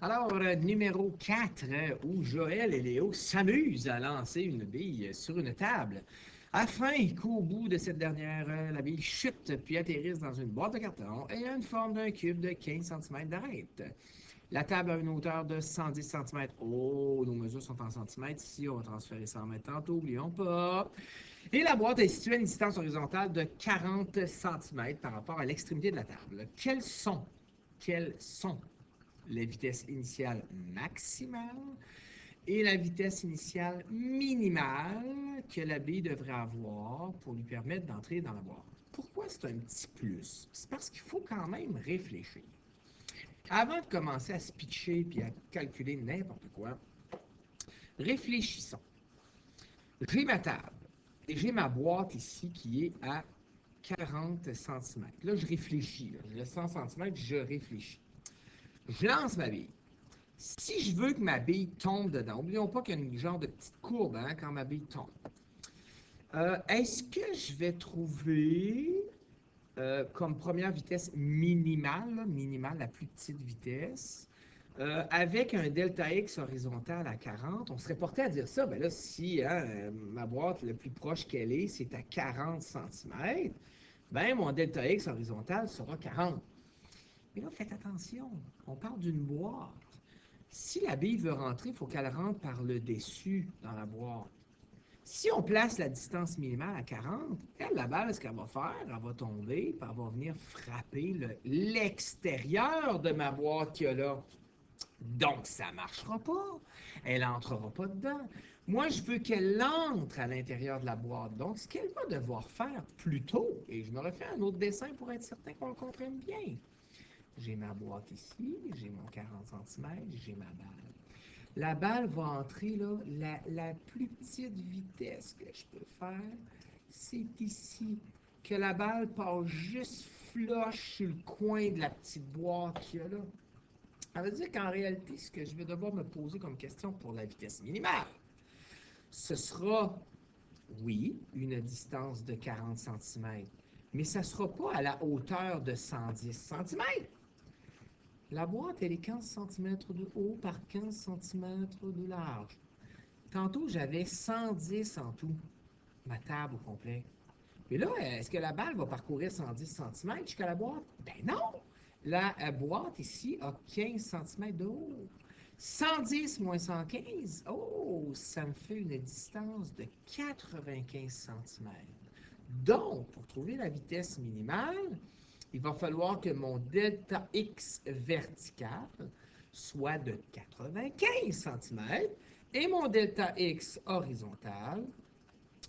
Alors, numéro 4, où Joël et Léo s'amusent à lancer une bille sur une table, afin qu'au bout de cette dernière, la bille chute puis atterrisse dans une boîte de carton et a une forme d'un cube de 15 cm d'arête. La table a une hauteur de 110 cm. Oh, nos mesures sont en centimètres ici, on va transférer ça en mètres tantôt, oublions pas. Et la boîte est située à une distance horizontale de 40 cm par rapport à l'extrémité de la table. Quelles sont la vitesse initiale maximale et la vitesse initiale minimale que la bille devrait avoir pour lui permettre d'entrer dans la boîte? Pourquoi c'est un petit plus? C'est parce qu'il faut quand même réfléchir. Avant de commencer à se pitcher et à calculer n'importe quoi, réfléchissons. J'ai ma table et j'ai ma boîte ici qui est à 40 cm. Là, je réfléchis. Là. Je laisse 100 cm, je réfléchis. Je lance ma bille. Si je veux que ma bille tombe dedans, n'oublions pas qu'il y a une genre de petite courbe quand ma bille tombe. Est-ce que je vais trouver comme première vitesse minimale, la plus petite vitesse, avec un delta X horizontal à 40, on serait porté à dire ça. Ben là, si ma boîte, le plus proche qu'elle est, c'est à 40 cm, ben mon delta X horizontal sera 40. Mais là, faites attention, on parle d'une boîte. Si la bille veut rentrer, il faut qu'elle rentre par le dessus dans la boîte. Si on place la distance minimale à 40, elle, la balle, ce qu'elle va faire, elle va tomber, puis elle va venir frapper l'extérieur de ma boîte qu'il y a là. Donc, ça ne marchera pas. Elle n'entrera pas dedans. Moi, je veux qu'elle entre à l'intérieur de la boîte. Donc, ce qu'elle va devoir faire plus tôt, et je me refais un autre dessin pour être certain qu'on le comprenne bien. J'ai ma boîte ici, j'ai mon 40 cm, j'ai ma balle. La balle va entrer, là, la plus petite vitesse que je peux faire, c'est ici. Que la balle passe juste flush sur le coin de la petite boîte qu'il y a là. Ça veut dire qu'en réalité, ce que je vais devoir me poser comme question pour la vitesse minimale, ce sera, oui, une distance de 40 cm, mais ça ne sera pas à la hauteur de 110 cm. La boîte, elle est 15 cm de haut par 15 cm de large. Tantôt, j'avais 110 en tout, ma table au complet. Mais là, est-ce que la balle va parcourir 110 cm jusqu'à la boîte? Ben non! La boîte ici a 15 cm de haut. 110 moins 115, oh, ça me fait une distance de 95 cm. Donc, pour trouver la vitesse minimale, il va falloir que mon delta X vertical soit de 95 cm et mon delta X horizontal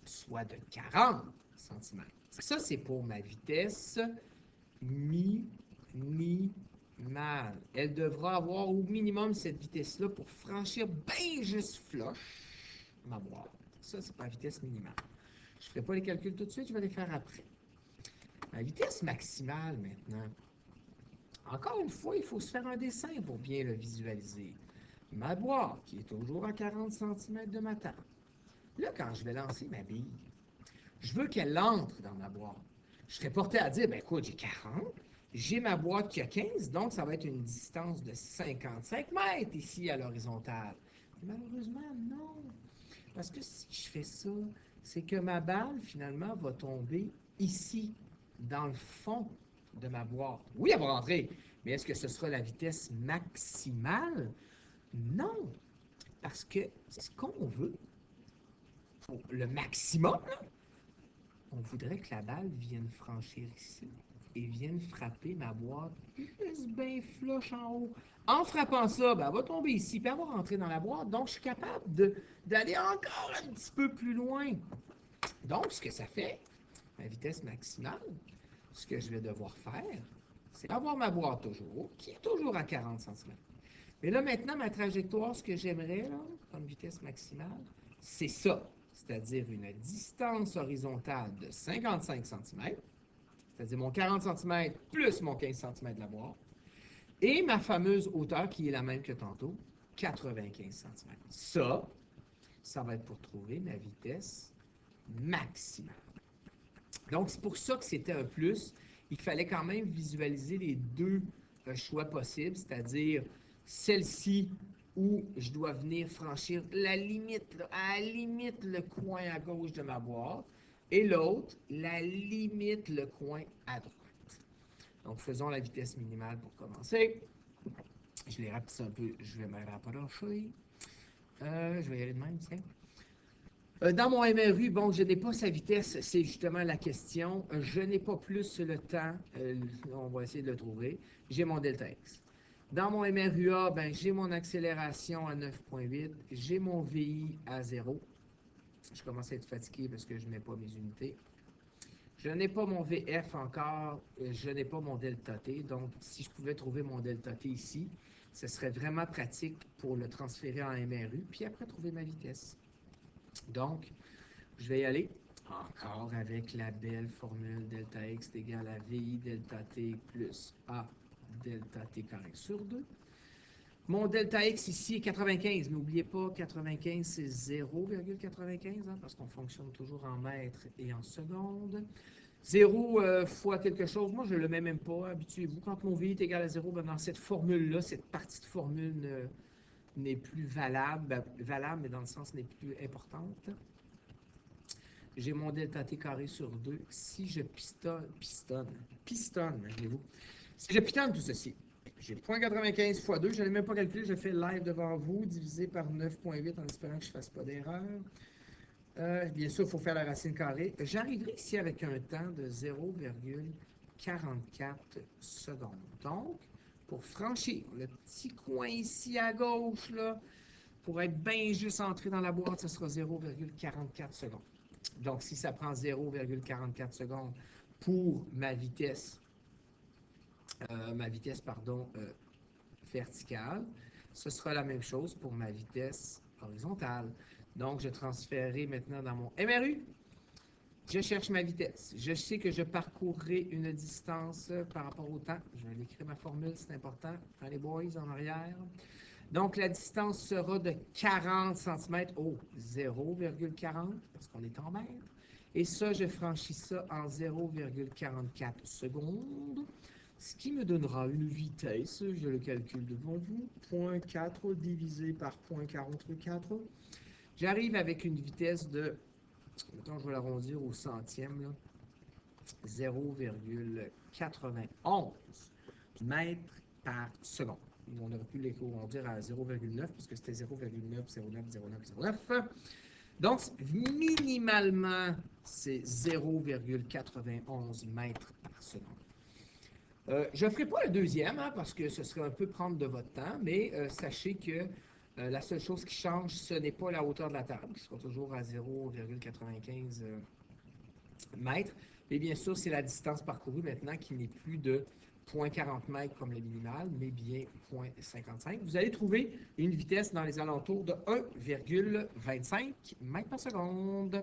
soit de 40 cm. Ça, c'est pour ma vitesse minimale. Elle devra avoir au minimum cette vitesse-là pour franchir bien juste flush ma boîte. Ça, c'est ma vitesse minimale. Je ne ferai pas les calculs tout de suite, je vais les faire après. Ma vitesse maximale maintenant. Encore une fois, il faut se faire un dessin pour bien le visualiser. Ma boîte, qui est toujours à 40 cm de ma table. Là, quand je vais lancer ma bille, je veux qu'elle entre dans ma boîte. Je serais porté à dire, ben écoute, j'ai 40, j'ai ma boîte qui a 15, donc ça va être une distance de 55 mètres ici à l'horizontale. Malheureusement, non. Parce que si je fais ça, c'est que ma balle, finalement, va tomber ici, dans le fond de ma boîte. Oui, elle va rentrer, mais est-ce que ce sera la vitesse maximale? Non, parce que ce qu'on veut, pour le maximum, là, on voudrait que la balle vienne franchir ici et vienne frapper ma boîte juste bien flush en haut. En frappant ça, ben, elle va tomber ici, puis elle va rentrer dans la boîte. Donc, je suis capable d'aller encore un petit peu plus loin. Donc, ce que ça fait, ma vitesse maximale, ce que je vais devoir faire, c'est avoir ma boîte toujours, qui est toujours à 40 cm. Mais là, maintenant, ma trajectoire, ce que j'aimerais, là, comme vitesse maximale, c'est ça. C'est-à-dire une distance horizontale de 55 cm, c'est-à-dire mon 40 cm plus mon 15 cm de la boîte, et ma fameuse hauteur qui est la même que tantôt, 95 cm. Ça va être pour trouver ma vitesse maximale. Donc, c'est pour ça que c'était un plus. Il fallait quand même visualiser les deux choix possibles, c'est-à-dire celle-ci où je dois venir franchir la limite, là, à la limite le coin à gauche de ma boîte, et l'autre, la limite le coin à droite. Donc, faisons la vitesse minimale pour commencer. Je les rapetisse un peu, je vais me rapprocher. Je vais y aller de même, tiens. Dans mon MRU, bon, je n'ai pas sa vitesse, c'est justement la question. Je n'ai pas plus le temps, on va essayer de le trouver. J'ai mon delta X. Dans mon MRUA, ben, j'ai mon accélération à 9,8, j'ai mon VI à 0. Je commence à être fatigué parce que je ne mets pas mes unités. Je n'ai pas mon VF encore, je n'ai pas mon delta T. Donc, si je pouvais trouver mon delta T ici, ce serait vraiment pratique pour le transférer en MRU, puis après trouver ma vitesse. Donc, je vais y aller encore avec la belle formule delta X est égal à VI delta T plus A delta T carré sur 2. Mon delta X ici est 95. N'oubliez pas, 95 c'est 0,95 hein, parce qu'on fonctionne toujours en mètres et en secondes. 0 fois quelque chose, moi je ne le mets même pas, habituez-vous. Quand mon VI est égal à 0, ben dans cette formule-là, cette partie de formule n'est plus valable, mais dans le sens n'est plus importante. J'ai mon delta T carré sur 2. Si je pistonne, imaginez-vous. Si je pistonne tout ceci, j'ai 0,95 fois 2, je ne l'ai même pas calculé, je fais live devant vous, divisé par 9,8 en espérant que je ne fasse pas d'erreur. Bien sûr, il faut faire la racine carrée. J'arriverai ici avec un temps de 0,44 secondes. Donc, pour franchir le petit coin ici à gauche, là, pour être bien juste entré dans la boîte, ce sera 0,44 secondes. Donc, si ça prend 0,44 secondes pour ma vitesse, verticale, ce sera la même chose pour ma vitesse horizontale. Donc, je transférerai maintenant dans mon MRU. Je cherche ma vitesse. Je sais que je parcourrai une distance par rapport au temps. Je vais l'écrire ma formule, c'est important. Dans les boys en arrière. Donc, la distance sera de 40 cm. Oh, 0,40 parce qu'on est en mètres. Et ça, je franchis ça en 0,44 secondes, ce qui me donnera une vitesse, je le calcule devant vous, 0,4 divisé par 0,44. J'arrive avec une vitesse de, mettons, je vais l'arrondir au centième, 0,91 mètres par seconde. On aurait pu l'arrondir à 0,9 parce que c'était 0,9090909. Donc, minimalement, c'est 0,91 mètres par seconde. Je ne ferai pas le deuxième, hein, parce que ce serait un peu prendre de votre temps, mais sachez que la seule chose qui change, ce n'est pas la hauteur de la table, qui sera toujours à 0,95 mètres. Et bien sûr, c'est la distance parcourue maintenant qui n'est plus de 0,40 mètres comme le minimal, mais bien 0,55. Vous allez trouver une vitesse dans les alentours de 1,25 mètres par seconde.